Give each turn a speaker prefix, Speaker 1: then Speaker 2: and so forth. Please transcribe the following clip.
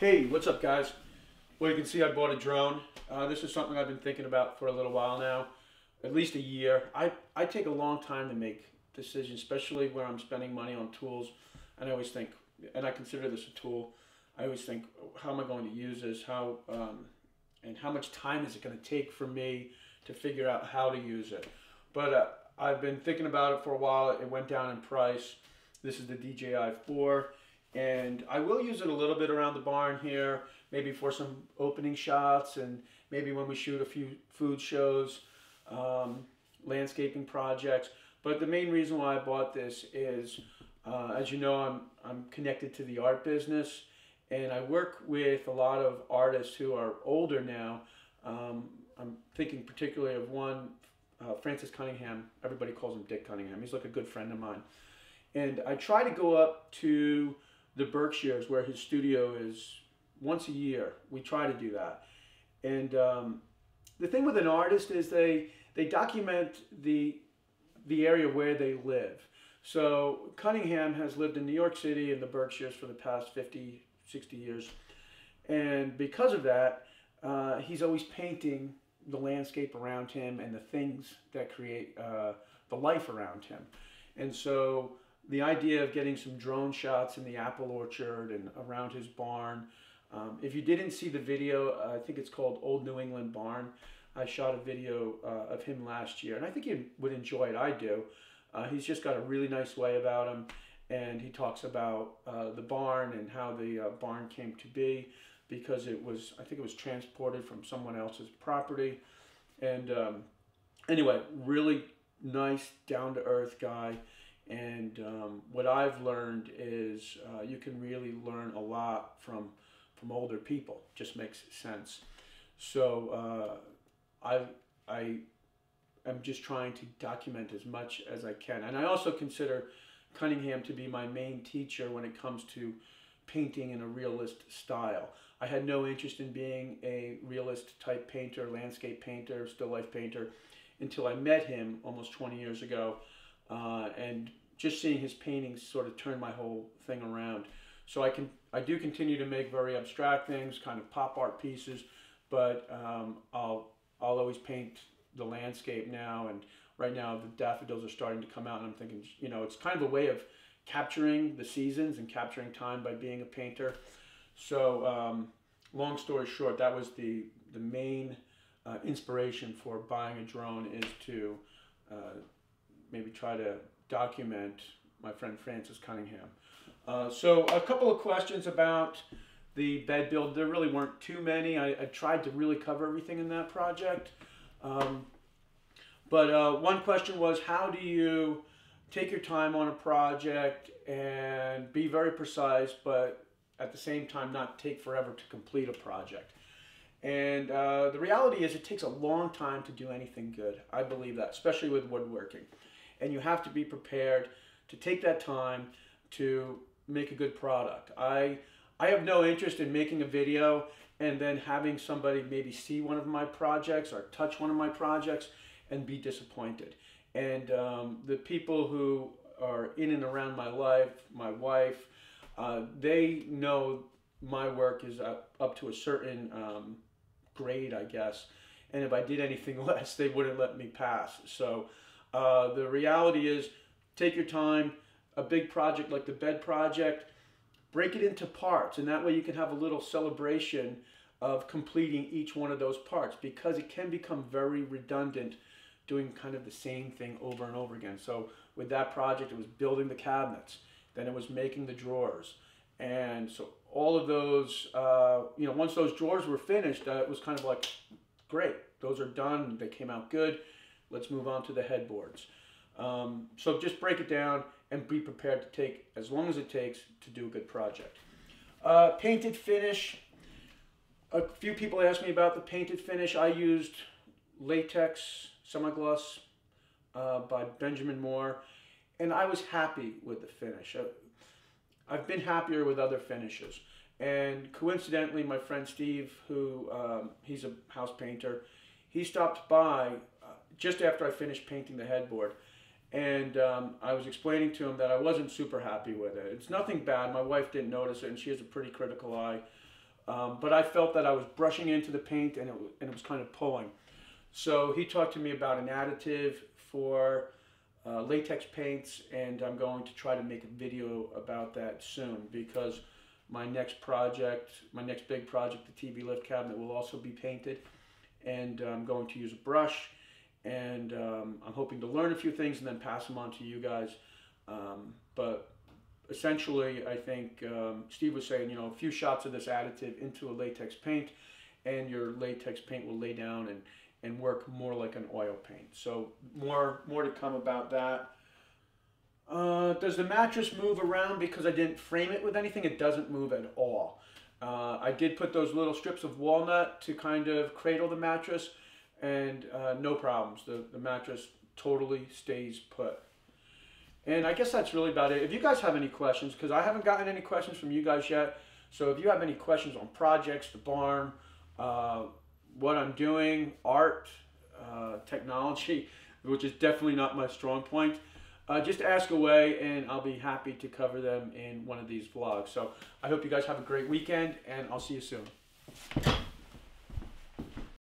Speaker 1: Hey, what's up guys? Well, you can see I bought a drone. This is something I've been thinking about for a little while now, at least a year. I take a long time to make decisions, especially where I'm spending money on tools. And I always think, and I consider this a tool, I always think, how am I going to use this? And how much time is it going to take for me to figure out how to use it? But I've been thinking about it for a while. It went down in price. This is the DJI 4. And I will use it a little bit around the barn here, maybe for some opening shots and maybe when we shoot a few food shows, landscaping projects. But the main reason why I bought this is, as you know, I'm connected to the art business, and I work with a lot of artists who are older now. I'm thinking particularly of one, Francis Cunningham. Everybody calls him Dick Cunningham. He's like a good friend of mine. And I try to go up to the Berkshires where his studio is once a year. We try to do that. And the thing with an artist is they document the area where they live. So Cunningham has lived in New York City and the Berkshires for the past 50, 60 years. And because of that, he's always painting the landscape around him and the things that create the life around him. And so the idea of getting some drone shots in the apple orchard and around his barn. If you didn't see the video, I think it's called Old New England Barn. I shot a video of him last year, and I think you would enjoy it. I do. He's just got a really nice way about him, and he talks about the barn and how the barn came to be, because I think it was transported from someone else's property. And anyway, really nice, down-to-earth guy. And what I've learned is you can really learn a lot from older people. Just makes sense. So I am just trying to document as much as I can. And I also consider Cunningham to be my main teacher when it comes to painting in a realist style. I had no interest in being a realist type painter, landscape painter, still life painter, until I met him almost 20 years ago. And just seeing his paintings sort of turned my whole thing around. So I do continue to make very abstract things, kind of pop art pieces, but I'll always paint the landscape now. And right now the daffodils are starting to come out, and I'm thinking, you know, it's kind of a way of capturing the seasons and capturing time by being a painter. So long story short, that was the main inspiration for buying a drone, is to maybe try to document my friend Francis Cunningham. So a couple of questions about the bed build. There really weren't too many. I tried to really cover everything in that project. But one question was, how do you take your time on a project and be very precise, but at the same time not take forever to complete a project? And the reality is it takes a long time to do anything good. I believe that, especially with woodworking. And you have to be prepared to take that time to make a good product. I have no interest in making a video and then having somebody maybe see one of my projects or touch one of my projects and be disappointed. And the people who are in and around my life, my wife, they know my work is up to a certain grade, I guess. And if I did anything less, they wouldn't let me pass. So the reality is, take your time. A big project like the bed project, break it into parts, and that way you can have a little celebration of completing each one of those parts, because it can become very redundant doing kind of the same thing over and over again. So with that project, it was building the cabinets, then it was making the drawers. And so all of those, you know, once those drawers were finished, it was kind of like, great, those are done, they came out good, let's move on to the headboards. So just break it down and be prepared to take as long as it takes to do a good project. Painted finish. A few people asked me about the painted finish. I used latex semi-gloss by Benjamin Moore, and I was happy with the finish. I've been happier with other finishes. And coincidentally, my friend Steve, who he's a house painter, he stopped by just after I finished painting the headboard. And I was explaining to him that I wasn't super happy with it. It's nothing bad. My wife didn't notice it, and she has a pretty critical eye. but I felt that I was brushing into the paint and it was kind of pulling. So he talked to me about an additive for latex paints, and I'm going to try to make a video about that soon, because my next big project, the TV lift cabinet, will also be painted, and I'm going to use a brush, and I'm hoping to learn a few things and then pass them on to you guys. But essentially, I think Steve was saying, a few shots of this additive into a latex paint, and your latex paint will lay down and work more like an oil paint. So more to come about that. Does the mattress move around because I didn't frame it with anything? It doesn't move at all. I did put those little strips of walnut to kind of cradle the mattress, and no problems. The mattress totally stays put. And I guess that's really about it. If you guys have any questions, because I haven't gotten any questions from you guys yet, so if you have any questions on projects, the barn, what I'm doing, art, technology, which is definitely not my strong point, just ask away and I'll be happy to cover them in one of these vlogs. So I hope you guys have a great weekend, and I'll see you soon.